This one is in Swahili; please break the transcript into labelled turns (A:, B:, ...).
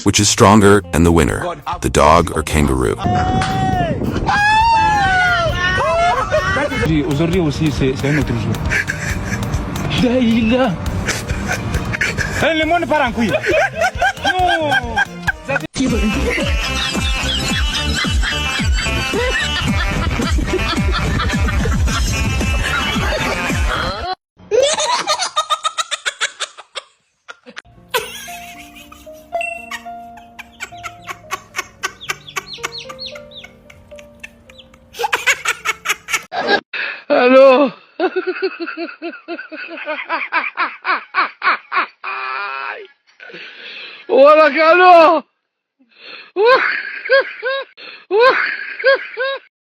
A: Which is stronger and the winner, the dog or kangaroo?
B: Aujourd'hui aussi, c'est un autre jour. Daïla. Le monde part en couille. Non.
C: Allô. Voilà, Cano.